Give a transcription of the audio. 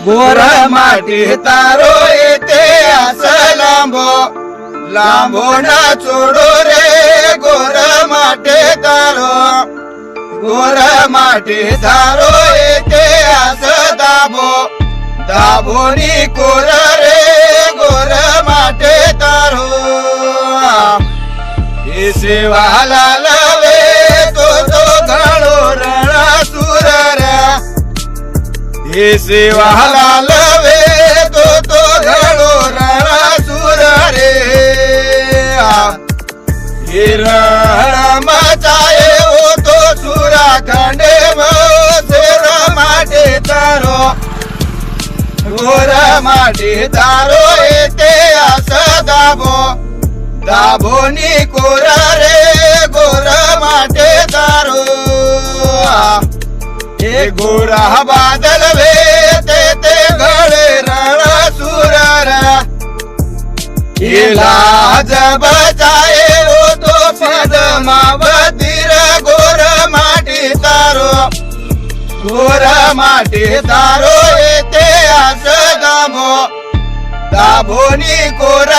गोर माटी तारो येते असं लांबो लांबो ना चोडो रे गोर माटे तारो गोर माटी तारो येते असं दाबो दाबोनी कोर रे गोर माटे तारो हे सेवाला लवे तो घालो रणा सुररा हे सेवाला लवे तो घालो रणा सुर रे हे रण मचाए हो तो सुरा खंडे मोर माटे तारो गोर माटे तारो येते असं दाबो दाबोनी कोर रे गोर माटे तारो हे गोरा बादल वे ते गळे रणा सुररा हे लाज बचाए हो तो पद्मावतीर गोर माटी तारो गोर माटी तारो येते असं दाबो दाबोनी कोर